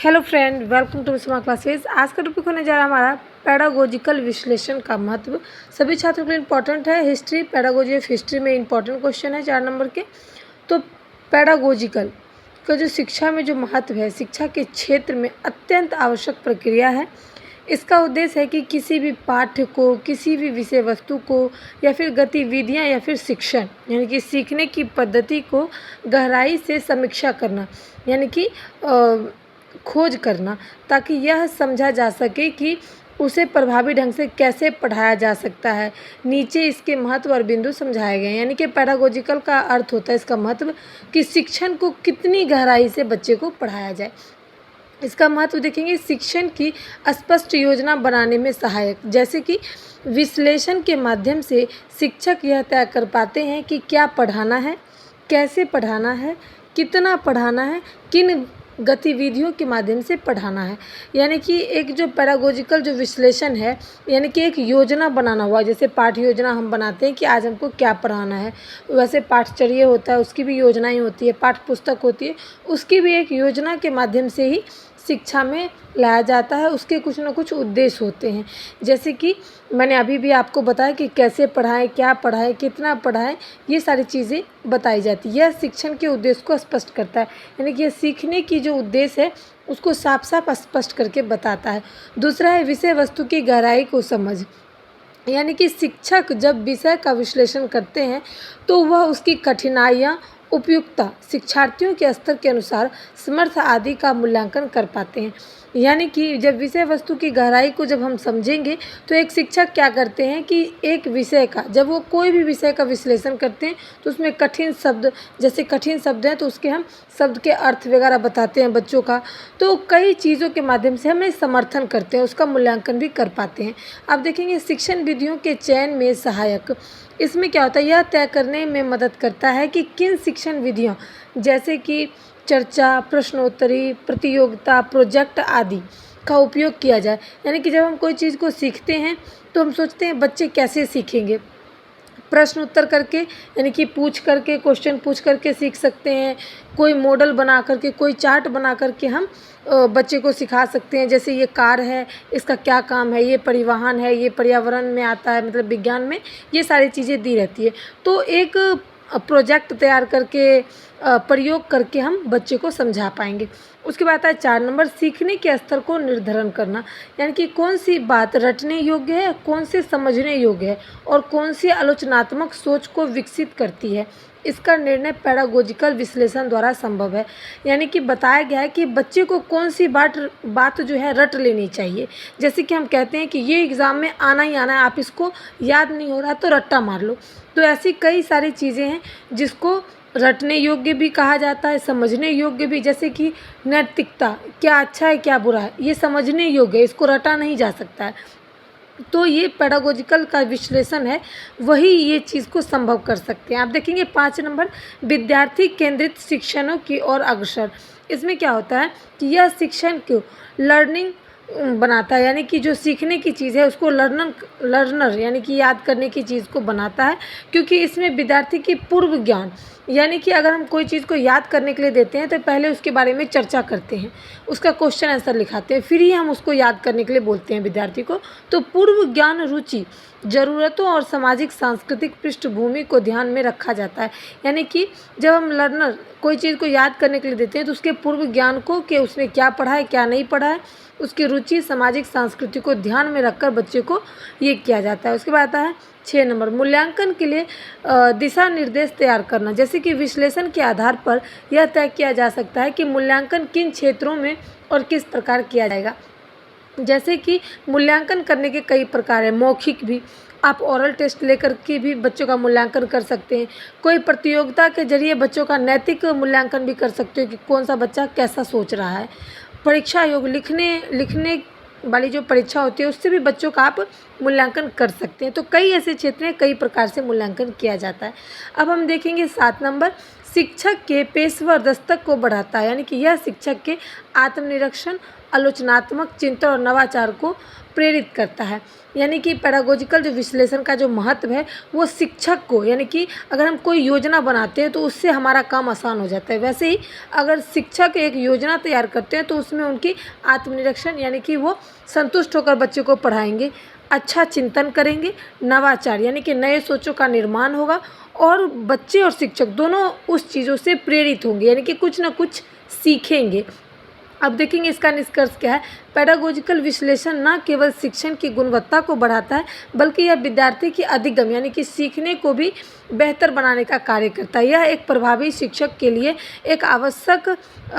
Hello friend, welcome to smart classes. आज का topic होने जा रहा है हमारा पैडागोजिकल विश्लेषण का महत्व। सभी छात्रों के लिए इंपॉर्टेंट है। हिस्ट्री, पैडागोजी ऑफ हिस्ट्री में इंपॉर्टेंट क्वेश्चन है 4 नंबर के। तो पैडागोजिकल का जो शिक्षा में जो महत्व है, शिक्षा के क्षेत्र में अत्यंत आवश्यक प्रक्रिया है। इसका उद्देश्य है कि किसी भी पाठ्य को, किसी भी विषय वस्तु को या फिर गतिविधियाँ या फिर शिक्षण यानी कि सीखने की पद्धति को गहराई से समीक्षा करना, यानी कि खोज करना, ताकि यह समझा जा सके कि उसे प्रभावी ढंग से कैसे पढ़ाया जा सकता है। नीचे इसके महत्व और बिंदु समझाए गए हैं। यानी कि पैडागोजिकल का अर्थ होता है, इसका महत्व कि शिक्षण को कितनी गहराई से बच्चे को पढ़ाया जाए। इसका महत्व देखेंगे, शिक्षण की स्पष्ट योजना बनाने में सहायक, जैसे कि विश्लेषण के माध्यम से शिक्षक यह तय कर पाते हैं कि क्या पढ़ाना है, कैसे पढ़ाना है, कितना पढ़ाना है, किन गतिविधियों के माध्यम से पढ़ाना है। यानी कि एक जो पैडागोजिकल जो विश्लेषण है, यानी कि एक योजना बनाना हुआ। जैसे पाठ्य योजना हम बनाते हैं कि आज हमको क्या पढ़ाना है, वैसे पाठचर्या होता है, उसकी भी योजनाएं होती है, पाठ्य पुस्तक होती है, उसकी भी एक योजना के माध्यम से ही शिक्षा में लाया जाता है। उसके कुछ ना कुछ उद्देश्य होते हैं, जैसे कि मैंने अभी भी आपको बताया कि कैसे पढ़ाएं, क्या पढ़ाएं, कितना पढ़ाएं, ये सारी चीज़ें बताई जाती है। यह शिक्षण के उद्देश्य को स्पष्ट करता है, यानी कि यह सीखने की जो उद्देश्य है उसको साफ साफ स्पष्ट करके बताता है। दूसरा है विषय वस्तु की गहराई को समझ, यानी कि शिक्षक जब विषय का विश्लेषण करते हैं तो वह उसकी कठिनाइयाँ, उपयुक्तता, शिक्षार्थियों के स्तर के अनुसार समर्थ आदि का मूल्यांकन कर पाते हैं। यानी कि जब विषय वस्तु की गहराई को जब हम समझेंगे तो एक शिक्षक क्या करते हैं कि एक विषय का, जब वो कोई भी विषय का विश्लेषण करते हैं तो उसमें कठिन शब्द, जैसे कठिन शब्द हैं तो उसके हम शब्द के अर्थ वगैरह बताते हैं बच्चों का। तो कई चीज़ों के माध्यम से हमें समर्थन करते हैं, उसका मूल्यांकन भी कर पाते हैं। अब देखेंगे शिक्षण विधियों के चयन में सहायक। इसमें क्या होता है, यह तय करने में मदद करता है कि किन शिक्षण विधियों, जैसे कि चर्चा, प्रश्नोत्तरी, प्रतियोगिता, प्रोजेक्ट आदि का उपयोग किया जाए। यानी कि जब हम कोई चीज़ को सीखते हैं तो हम सोचते हैं बच्चे कैसे सीखेंगे। प्रश्न उत्तर करके, यानी कि पूछ करके, क्वेश्चन पूछ करके सीख सकते हैं। कोई मॉडल बना करके, कोई चार्ट बना करके हम बच्चे को सिखा सकते हैं। जैसे ये कार है, इसका क्या काम है, ये परिवहन है, ये पर्यावरण में आता है, मतलब विज्ञान में ये सारी चीज़ें दी रहती है। तो एक प्रोजेक्ट तैयार करके, प्रयोग करके हम बच्चे को समझा पाएंगे। उसके बाद आता है 4 नंबर, सीखने के स्तर को निर्धारण करना। यानी कि कौन सी बात रटने योग्य है, कौन से समझने योग्य है और कौन सी आलोचनात्मक सोच को विकसित करती है, इसका निर्णय पैडागोजिकल विश्लेषण द्वारा संभव है। यानी कि बताया गया है कि बच्चे को कौन सी बात जो है रट लेनी चाहिए। जैसे कि हम कहते हैं कि ये एग्ज़ाम में आना ही आना है, आप इसको याद नहीं हो रहा तो रट्टा मार लो। तो ऐसी कई सारी चीज़ें हैं जिसको रटने योग्य भी कहा जाता है, समझने योग्य भी। जैसे कि नैतिकता, क्या अच्छा है क्या बुरा है, ये समझने योग्य है, इसको रटा नहीं जा सकता है। तो ये पैडागोजिकल का विश्लेषण है, वही ये चीज़ को संभव कर सकते हैं। आप देखेंगे 5 नंबर, विद्यार्थी केंद्रित शिक्षणों की ओर अग्रसर। इसमें क्या होता है कि यह शिक्षण को लर्निंग बनाता है, यानी कि जो सीखने की चीज़ है उसको लर्नर यानी कि याद करने की चीज़ को बनाता है। क्योंकि इसमें विद्यार्थी की पूर्व ज्ञान, यानी कि अगर हम कोई चीज़ को याद करने के लिए देते हैं तो पहले उसके बारे में चर्चा करते हैं, उसका क्वेश्चन आंसर लिखाते हैं, फिर ही हम उसको याद करने के लिए बोलते हैं विद्यार्थी को। तो पूर्व ज्ञान, रुचि, ज़रूरतों और सामाजिक सांस्कृतिक पृष्ठभूमि को ध्यान में रखा जाता है। यानी कि जब हम लर्नर कोई चीज़ को याद करने के लिए देते हैं तो उसके पूर्व ज्ञान को, कि उसने क्या पढ़ा है क्या नहीं पढ़ा है, उसकी रुचि, सामाजिक संस्कृति को ध्यान में रखकर बच्चे को ये किया जाता है। उसके बाद आता है 6 नंबर, मूल्यांकन के लिए दिशा निर्देश तैयार करना। जैसे कि विश्लेषण के आधार पर यह तय किया जा सकता है कि मूल्यांकन किन क्षेत्रों में और किस प्रकार किया जाएगा। जैसे कि मूल्यांकन करने के कई प्रकार हैं, मौखिक भी, आप ओरल टेस्ट लेकर के भी बच्चों का मूल्यांकन कर सकते हैं। कोई प्रतियोगिता के जरिए बच्चों का नैतिक मूल्यांकन भी कर सकते हो कि कौन सा बच्चा कैसा सोच रहा है। परीक्षा योग, लिखने वाली जो परीक्षा होती है उससे भी बच्चों का आप मूल्यांकन कर सकते हैं। तो कई ऐसे क्षेत्र हैं, कई प्रकार से मूल्यांकन किया जाता है। अब हम देखेंगे 7 नंबर, शिक्षक के पेशेवर दस्तक को बढ़ाता है, यानी कि यह शिक्षक के आत्मनिरीक्षण, आलोचनात्मक चिंतन और नवाचार को प्रेरित करता है। यानी कि पेडागोजिकल जो विश्लेषण का जो महत्व है वो शिक्षक को, यानी कि अगर हम कोई योजना बनाते हैं तो उससे हमारा काम आसान हो जाता है। वैसे ही अगर शिक्षक एक योजना तैयार करते हैं तो उसमें उनकी आत्मनिरीक्षण, यानी कि वो संतुष्ट होकर बच्चे को पढ़ाएंगे, अच्छा चिंतन करेंगे, नवाचार यानी कि नए सोचों का निर्माण होगा और बच्चे और शिक्षक दोनों उस चीज़ों से प्रेरित होंगे, यानी कि कुछ ना कुछ सीखेंगे। अब देखेंगे इसका निष्कर्ष क्या है। पेडागोजिकल विश्लेषण न केवल शिक्षण की गुणवत्ता को बढ़ाता है बल्कि यह विद्यार्थी की अधिगम यानी कि सीखने को भी बेहतर बनाने का कार्य करता है। यह एक प्रभावी शिक्षक के लिए एक आवश्यक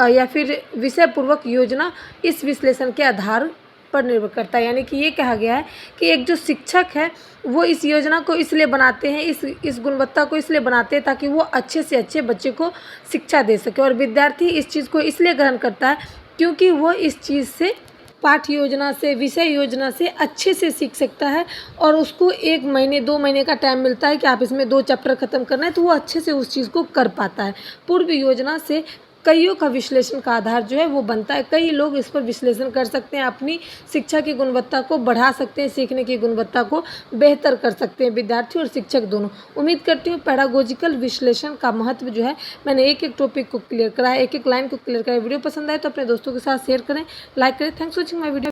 या फिर विषय पूर्वक योजना इस विश्लेषण के आधार पर निर्भर करता है। यानी कि ये कहा गया है कि एक जो शिक्षक है वो इस योजना को इसलिए बनाते हैं, इस गुणवत्ता को इसलिए बनाते हैं ताकि वो अच्छे से अच्छे बच्चे को शिक्षा दे सके, और विद्यार्थी इस चीज़ को इसलिए ग्रहण करता है क्योंकि वो इस चीज़ से, पाठ्य योजना से, विषय योजना से अच्छे से सीख सकता है और उसको 1 महीने 2 महीने का टाइम मिलता है कि आप इसमें 2 चैप्टर ख़त्म करना है तो वो अच्छे से उस चीज़ को कर पाता है। पूर्व योजना से कईयों का विश्लेषण का आधार जो है वो बनता है। कई लोग इस पर विश्लेषण कर सकते हैं, अपनी शिक्षा की गुणवत्ता को बढ़ा सकते हैं, सीखने की गुणवत्ता को बेहतर कर सकते हैं विद्यार्थी और शिक्षक दोनों। उम्मीद करती हूँ पेडागोजिकल विश्लेषण का महत्व जो है मैंने एक एक टॉपिक को क्लियर करा है, एक एक लाइन को क्लियर करा है। वीडियो पसंद आए तो अपने दोस्तों के साथ शेयर करें, लाइक करें। Thanks for watching my video.